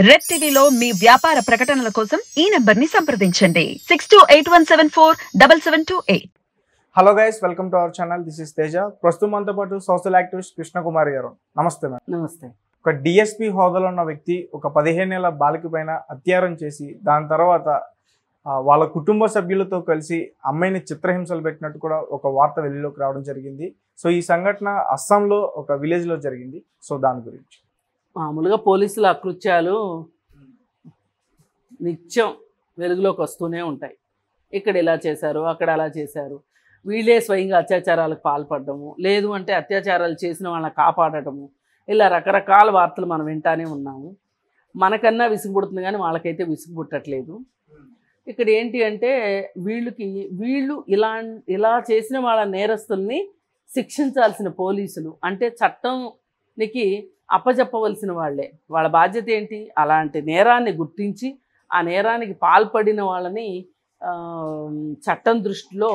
Red టీవీలో మీ వ్యాపార ప్రకటనల కోసం ఈ నంబర్ ని సంప్రదించండి 6281747728. Hello guys, welcome to our channel. This is Teja. ప్రస్తుతం మనతో పాటు సోషల్ యాక్టివిస్ట్ కృష్ణకుమారి గారు. నమస్తే మేడం. నమస్తే. ఒక డిఎస్పీ హోదాలో ఉన్న వ్యక్తి ఒక 15 ఏళ్ల బాలిక పైన అత్యాచారం చేసి దాని తర్వాత వాళ్ళ కుటుంబ సభ్యులతో కలిసి అమ్మాయిని చిత్రహింసలు పెట్టినట్టు కూడా ఒక వార్త వెలుగులోకి రావడం జరిగింది. సో ఈ సంఘటన అస్సాంలో ఒక విలేజ్లో జరిగింది. సో దాని గురించి మామూలుగా పోలీసుల అకృత్యాలు నిత్యం వెలుగులోకి వస్తూనే ఉంటాయి. ఇక్కడ ఇలా చేశారు, అక్కడ అలా చేశారు, వీళ్ళే స్వయంగా అత్యాచారాలకు పాల్పడము, లేదు అంటే అత్యాచారాలు చేసిన వాళ్ళని కాపాడటము, ఇలా రకరకాల వార్తలు మనం వింటానే ఉన్నాము. మనకన్నా విసుగు పుడుతుంది కానీ వాళ్ళకైతే విసుగు పుట్టట్లేదు. ఇక్కడ ఏంటి అంటే వీళ్ళు ఇలా చేసిన వాళ్ళ నేరస్తుల్ని శిక్షించాల్సిన పోలీసులు, అంటే చట్టంనికి అప్పచెప్పవలసిన వాళ్ళే. వాళ్ళ బాధ్యత ఏంటి? అలాంటి నేరాన్ని గుర్తించి ఆ నేరానికి పాల్పడిన వాళ్ళని చట్టం దృష్టిలో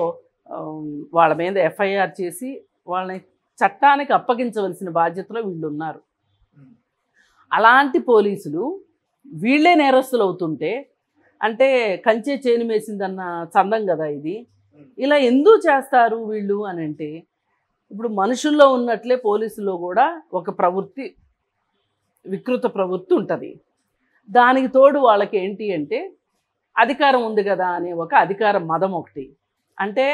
వాళ్ళ మీద ఎఫ్ఐఆర్ చేసి వాళ్ళని చట్టానికి అప్పగించవలసిన బాధ్యతలో వీళ్ళు ఉన్నారు. అలాంటి పోలీసులు వీళ్ళే నేరస్తులు అవుతుంటే, అంటే కంచే చేను మేసిందన్న చందం కదా ఇది. ఇలా ఎందుకు చేస్తారు వీళ్ళు అని అంటే, ఇప్పుడు మనుషుల్లో ఉన్నట్లే పోలీసుల్లో కూడా ఒక ప్రవృత్తి, వికృత ప్రవృత్తి ఉంటుంది. దానికి తోడు వాళ్ళకి ఏంటి అంటే అధికారం ఉంది కదా అనే ఒక అధికార మదం ఒకటి. అంటే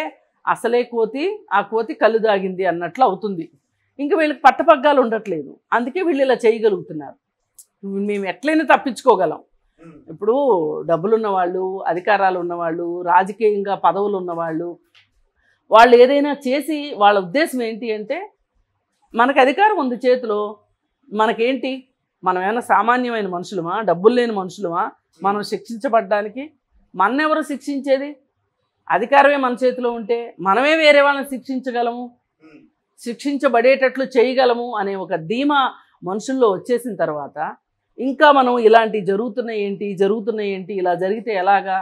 అసలే కోతి, ఆ కోతి కళ్ళు దాగింది అన్నట్లు అవుతుంది. ఇంకా వీళ్ళకి పట్టపగ్గాలు ఉండట్లేదు. అందుకే వీళ్ళు ఇలా చేయగలుగుతున్నారు. మేము ఎట్లయినా తప్పించుకోగలం. ఇప్పుడు డబ్బులు ఉన్నవాళ్ళు, అధికారాలు ఉన్నవాళ్ళు, రాజకీయంగా పదవులు ఉన్నవాళ్ళు, వాళ్ళు ఏదైనా చేసి వాళ్ళ ఉద్దేశం ఏంటి అంటే, మనకు అధికారం ఉంది చేతిలో, మనకేంటి, మనం ఏమైనా సామాన్యమైన మనుషులమా, డబ్బులు లేని మనుషులమా మనం శిక్షించబడ్డానికి? మనెవరు శిక్షించేది? అధికారమే మన చేతిలో ఉంటే మనమే వేరే వాళ్ళని శిక్షించగలము, శిక్షించబడేటట్లు చేయగలము అనే ఒక ధీమా మనుషుల్లో వచ్చేసిన తర్వాత ఇంకా మనం ఇలాంటి జరుగుతున్నాయి ఏంటి, ఇలా జరిగితే ఎలాగా,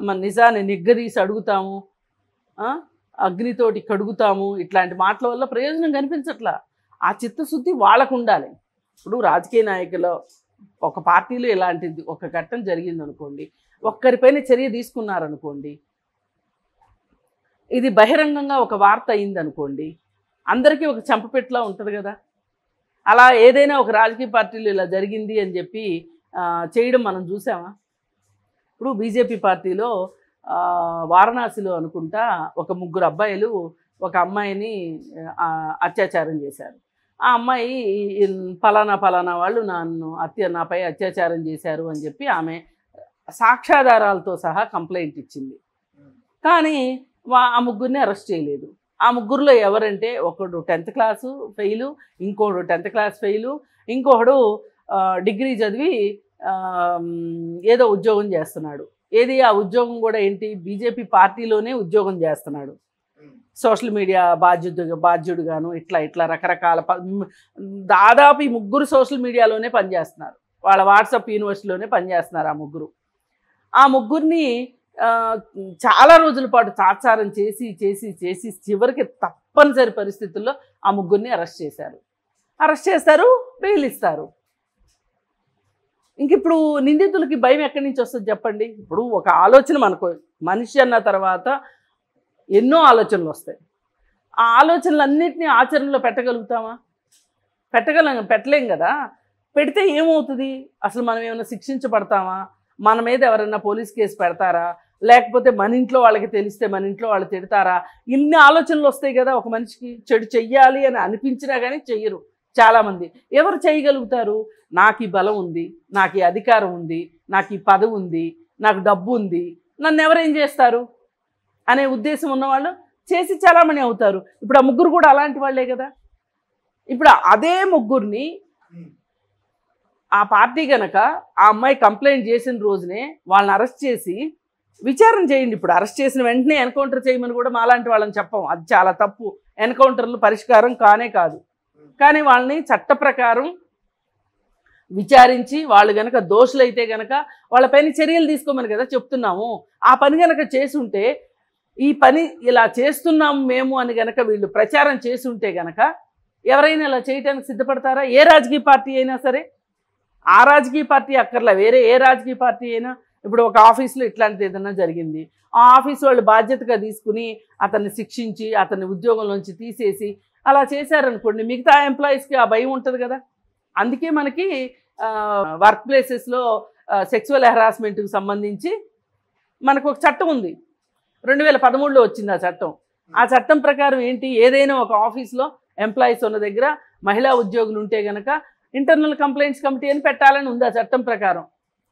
మన నిజాన్ని నిగ్గదీసి అడుగుతాము, అగ్నితోటి కడుగుతాము, ఇట్లాంటి మాటల వల్ల ప్రయోజనం కనిపించట్లా. ఆ చిత్తశుద్ధి వాళ్ళకు ఉండాలి. ఇప్పుడు రాజకీయ నాయకులు ఒక పార్టీలో ఇలాంటిది ఒక ఘట్టం జరిగిందనుకోండి, ఒక్కరిపైన చర్య తీసుకున్నారనుకోండి, ఇది బహిరంగంగా ఒక వార్త అయిందనుకోండి, అందరికీ ఒక చెంపపెట్టులా ఉంటుంది కదా. అలా ఏదైనా ఒక రాజకీయ పార్టీలో ఇలా జరిగింది అని చెప్పి చేయడం మనం చూసామా? ఇప్పుడు బీజేపీ పార్టీలో వారణాసిలో అనుకుంటా ఒక 3 అబ్బాయిలు ఒక అమ్మాయిని అత్యాచారం చేశారు. ఆ అమ్మాయి ఫలానా వాళ్ళు నాపై అత్యాచారం చేశారు అని చెప్పి ఆమె సాక్ష్యాధారాలతో సహా కంప్లైంట్ ఇచ్చింది. కానీ ఆ ముగ్గురిని అరెస్ట్ చేయలేదు. ఆ ముగ్గురులో ఎవరంటే, ఒకడు 10th క్లాసు ఫెయిలు, ఇంకోడు 10th క్లాస్ ఫెయిలు, ఇంకొకడు డిగ్రీ చదివి ఏదో ఉద్యోగం చేస్తున్నాడు. ఏది ఆ ఉద్యోగం కూడా ఏంటి, బీజేపీ పార్టీలోనే ఉద్యోగం చేస్తున్నాడు. సోషల్ మీడియా బాధ్యుడుగాను ఇట్లా రకరకాల దాదాపు ఈ ముగ్గురు సోషల్ మీడియాలోనే పనిచేస్తున్నారు. వాళ్ళ వాట్సాప్ యూనివర్సిటీలోనే పనిచేస్తున్నారు ఆ ముగ్గురు. ఆ ముగ్గురిని చాలా రోజుల పాటు తాత్సారం చేసి చివరికి తప్పనిసరి పరిస్థితుల్లో ఆ ముగ్గురిని అరెస్ట్ చేస్తారు, బెయిల్ ఇస్తారు. ఇంక ఇప్పుడు నిందితులకి భయం ఎక్కడి నుంచి వస్తుంది చెప్పండి? ఇప్పుడు ఒక ఆలోచన, మనకు మనిషి అన్న తర్వాత ఎన్నో ఆలోచనలు వస్తాయి. ఆ ఆలోచనలన్నింటినీ ఆచరణలో పెట్టగలుగుతామా? పెట్టలేం కదా. పెడితే ఏమవుతుంది? అసలు మనం ఏమైనా శిక్షించబడతామా? మన మీద ఎవరైనా పోలీస్ కేసు పెడతారా? లేకపోతే మన ఇంట్లో వాళ్ళకి తెలిస్తే మన ఇంట్లో వాళ్ళు తిడతారా? ఇన్ని ఆలోచనలు వస్తాయి కదా. ఒక మనిషికి చెడు చెయ్యాలి అని అనిపించినా కానీ చెయ్యరు చాలామంది. ఎవరు చేయగలుగుతారు? నాకు ఈ బలం ఉంది, నాకు ఈ అధికారం ఉంది, నాకు ఈ పదవి ఉంది, నాకు డబ్బు ఉంది, నన్ను ఎవరేం చేస్తారు అనే ఉద్దేశం ఉన్నవాళ్ళు చేసి చాలామంది అవుతారు. ఇప్పుడు ఆ ముగ్గురు కూడా అలాంటి వాళ్ళే కదా. ఇప్పుడు అదే ముగ్గురిని ఆ పార్టీ కనుక ఆ అమ్మాయి కంప్లైంట్ చేసిన రోజునే వాళ్ళని అరెస్ట్ చేసి విచారణ చేయండి. ఇప్పుడు అరెస్ట్ చేసిన వెంటనే ఎన్కౌంటర్ చేయమని కూడా మాలాంటి వాళ్ళని చెప్పం, అది చాలా తప్పు. ఎన్కౌంటర్లు పరిష్కారం కానే కాదు. కానీ వాళ్ళని చట్ట ప్రకారం విచారించి వాళ్ళు కనుక దోషులైతే కనుక వాళ్ళపైన చర్యలు తీసుకోమని కదా చెప్తున్నాము. ఆ పని కనుక చేసుంటే, ఈ పని ఇలా చేస్తున్నాము మేము అని కనుక వీళ్ళు ప్రచారం చేసుంటే కనుక ఎవరైనా ఇలా చేయడానికి సిద్ధపడతారా? ఏ రాజకీయ పార్టీ అయినా సరే ఆ రాజకీయ పార్టీ అక్కర్లా, వేరే ఏ రాజకీయ పార్టీ అయినా ఇప్పుడు ఒక ఆఫీస్లో ఇట్లాంటిది ఏదైనా జరిగింది, ఆ ఆఫీస్ వాళ్ళు బాధ్యతగా తీసుకుని అతన్ని శిక్షించి అతన్ని ఉద్యోగంలోంచి తీసేసి అలా చేశారనుకోండి, మిగతా ఎంప్లాయీస్కి ఆ భయం ఉంటుంది కదా. అందుకే మనకి వర్క్ ప్లేసెస్లో సెక్సువల్ హెరాస్మెంట్కి సంబంధించి మనకు ఒక చట్టం ఉంది, 2013లో వచ్చింది ఆ చట్టం. ఆ చట్టం ప్రకారం ఏంటి, ఏదైనా ఒక ఆఫీస్లో ఎంప్లాయీస్ ఉన్న దగ్గర మహిళా ఉద్యోగులు ఉంటే కనుక ఇంటర్నల్ కంప్లైంట్స్ కమిటీ అని పెట్టాలని ఉంది ఆ చట్టం ప్రకారం.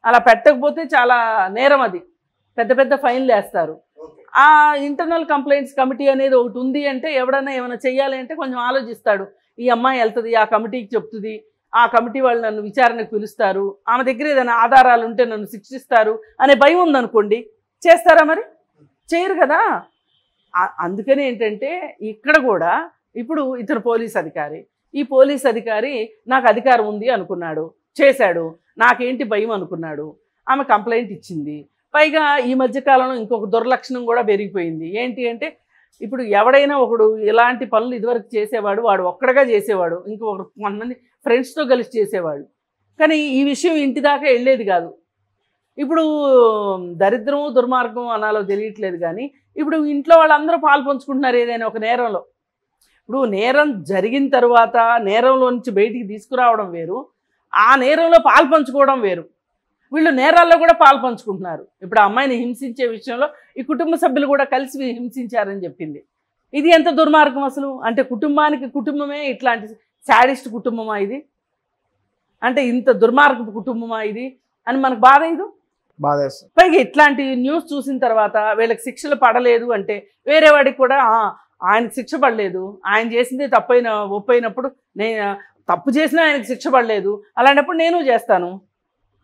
అలా పెట్టకపోతే చాలా నేరం, అది పెద్ద పెద్ద ఫైన్లు వేస్తారు. ఆ ఇంటర్నల్ కంప్లైంట్స్ కమిటీ అనేది ఒకటి ఉంది అంటే ఎవడన్నా ఏమైనా చెయ్యాలి అంటే కొంచెం ఆలోచిస్తాడు, ఈ అమ్మాయి వెళ్తుంది ఆ కమిటీకి చెప్తుంది, ఆ కమిటీ వాళ్ళు నన్ను విచారణకు పిలుస్తారు, ఆమె దగ్గర ఏదైనా ఆధారాలు ఉంటే నన్ను శిక్షిస్తారు అనే భయం ఉందనుకోండి, చేస్తారా? మరి చేయరు కదా. అందుకని ఏంటంటే ఇక్కడ కూడా ఇప్పుడు ఇతను పోలీస్ అధికారి, ఈ పోలీస్ అధికారి నాకు అధికారం ఉంది అనుకున్నాడు, చేశాడు, నాకేంటి భయం అనుకున్నాడు, ఆమె కంప్లైంట్ ఇచ్చింది. పైగా ఈ మధ్యకాలంలో ఇంకొక దుర్లక్షణం కూడా పెరిగిపోయింది. ఏంటి అంటే ఇప్పుడు ఎవడైనా ఒకడు ఇలాంటి పనులు ఇదివరకు చేసేవాడు, వాడు ఒక్కడగా చేసేవాడు, ఇంకొకరు కొంతమంది ఫ్రెండ్స్తో కలిసి చేసేవాడు, కానీ ఈ విషయం ఇంటి దాకా వెళ్ళేది కాదు. ఇప్పుడు దరిద్రం దుర్మార్గం అనాలో తెలియట్లేదు, కానీ ఇప్పుడు ఇంట్లో వాళ్ళందరూ పాలు పంచుకుంటున్నారు ఏదైనా ఒక నేరంలో. ఇప్పుడు నేరం జరిగిన తర్వాత నేరంలో నుంచి బయటికి తీసుకురావడం వేరు, ఆ నేరంలో పాలు పంచుకోవడం వేరు. వీళ్ళు నేరాల్లో కూడా పాలు పంచుకుంటున్నారు. ఇప్పుడు ఆ అమ్మాయిని హింసించే విషయంలో ఈ కుటుంబ సభ్యులు కూడా కలిసి హింసించారని చెప్పింది. ఇది ఎంత దుర్మార్గం అసలు. అంటే కుటుంబానికి కుటుంబమే ఇట్లాంటి శాడిస్ట్ కుటుంబమా ఇది, అంటే ఇంత దుర్మార్గపు కుటుంబమా ఇది అని మనకు బాధ ఇది. పైగా ఇట్లాంటి న్యూస్ చూసిన తర్వాత వీళ్ళకి శిక్షలు పడలేదు అంటే వేరే వాడికి కూడా ఆయనకు శిక్ష పడలేదు, ఆయన చేసింది ఒప్పైనప్పుడు నేను తప్పు చేసినా ఆయనకు శిక్ష పడలేదు, అలాంటప్పుడు నేను చేస్తాను.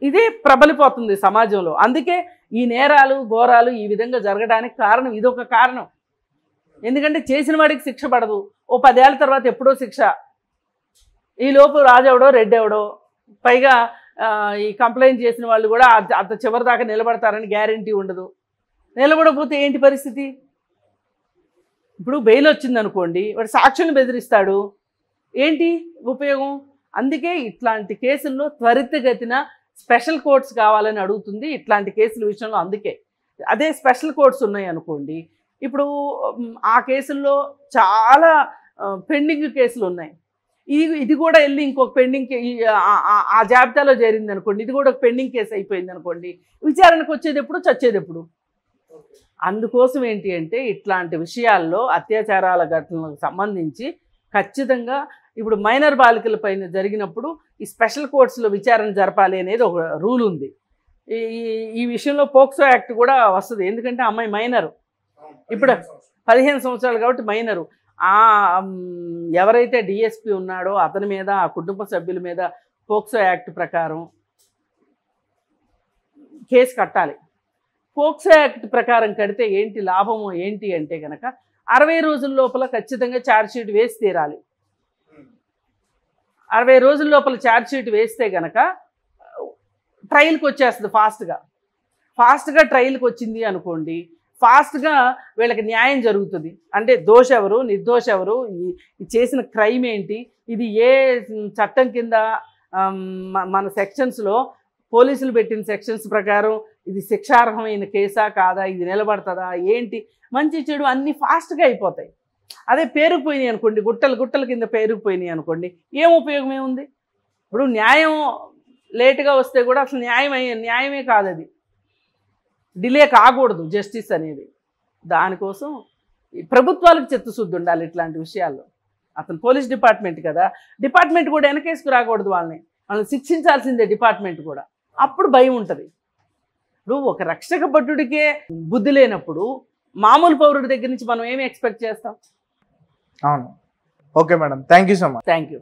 ఇదే ప్రబలిపోతుంది సమాజంలో. అందుకే ఈ నేరాలు ఘోరాలు ఈ విధంగా జరగడానికి కారణం ఇదొక కారణం. ఎందుకంటే చేసిన వాడికి శిక్ష పడదు, ఓ 10 ఏళ్ళ తర్వాత ఎప్పుడో శిక్ష, ఈ లోపు రాజెవడో రెడ్డెవడో, పైగా ఈ కంప్లైంట్ చేసిన వాళ్ళు కూడా అంత చివరి దాకా నిలబడతారని గ్యారంటీ ఉండదు. నిలబడకపోతే ఏంటి పరిస్థితి? ఇప్పుడు బెయిల్ వచ్చిందనుకోండి, వాడు సాక్షులను బెదిరిస్తాడు, ఏంటి ఉపయోగం? అందుకే ఇట్లాంటి కేసుల్లో త్వరితగతిన స్పెషల్ కోర్ట్స్ కావాలని అడుగుతుంది ఇట్లాంటి కేసుల విషయంలో. అందుకే అదే స్పెషల్ కోర్ట్స్ ఉన్నాయి అనుకోండి, ఇప్పుడు ఆ కేసుల్లో చాలా పెండింగ్ కేసులు ఉన్నాయి, ఇది కూడా వెళ్ళి ఇంకొక పెండింగ్ ఆ జాబితాలో చేరింది అనుకోండి, ఇది కూడా ఒక పెండింగ్ కేసు అయిపోయింది అనుకోండి, విచారణకు వచ్చేది ఎప్పుడు, చచ్చేది ఎప్పుడు? అందుకోసం ఏంటి అంటే ఇట్లాంటి విషయాల్లో అత్యాచారాల ఘటనలకు సంబంధించి ఖచ్చితంగా ఇప్పుడు మైనర్ బాలికల పైన జరిగినప్పుడు ఈ స్పెషల్ కోర్ట్స్లో విచారణ జరపాలి అనేది ఒక రూల్ ఉంది. ఈ విషయంలో పోక్సో యాక్ట్ కూడా వస్తుంది, ఎందుకంటే అమ్మాయి మైనరు, ఇప్పుడు 15 సంవత్సరాలు కాబట్టి మైనరు. ఎవరైతే డిఎస్పీ ఉన్నాడో అతని మీద, ఆ కుటుంబ సభ్యుల మీద పోక్సో యాక్ట్ ప్రకారం కేసు కట్టాలి. పోక్సో యాక్ట్ ప్రకారం కడితే ఏంటి లాభము ఏంటి అంటే కనుక 60 రోజుల లోపల ఖచ్చితంగా ఛార్జ్షీట్ వేసి తీరాలి. 60 రోజుల లోపల ఛార్జ్షీట్ వేస్తే కనుక ట్రయల్కి వచ్చేస్తుంది ఫాస్ట్గా ట్రయల్కి వచ్చింది అనుకోండి, ఫాస్ట్గా వీళ్ళకి న్యాయం జరుగుతుంది. అంటే దోష ఎవరు, నిర్దోష ఎవరు, ఈ చేసిన క్రైమ్ ఏంటి, ఇది ఏ చట్టం కింద మన సెక్షన్స్లో పోలీసులు పెట్టిన సెక్షన్స్ ప్రకారం ఇది శిక్షార్హమైన కేసా కాదా, ఇది నిలబడుతుందా ఏంటి, మంచి చెడు అన్నీ ఫాస్ట్గా అయిపోతాయి. అదే పేరుకుపోయినాయి అనుకోండి, గుట్టల కింద పేరుకుపోయినాయి అనుకోండి, ఏం ఉపయోగం ఏముంది? ఇప్పుడు న్యాయం లేటుగా వస్తే కూడా అసలు న్యాయమే కాదు, అది డిలే కాకూడదు జస్టిస్ అనేది. దానికోసం ప్రభుత్వాలకు చిత్తశుద్ధి ఉండాలి ఇట్లాంటి విషయాల్లో. అతను పోలీస్ డిపార్ట్మెంట్ కదా, డిపార్ట్మెంట్ కూడా వెనకేసుకు రాకూడదు, వాళ్ళని శిక్షించాల్సిందే డిపార్ట్మెంట్ కూడా. అప్పుడు భయం ఉంటుంది. ఇప్పుడు ఒక రక్షక భటుడికే బుద్ధి లేనప్పుడు మామూలు పౌరుడి దగ్గర నుంచి మనం ఏమి ఎక్స్పెక్ట్ చేస్తాం? అవును. Okay madam, thank you so much. Thank you.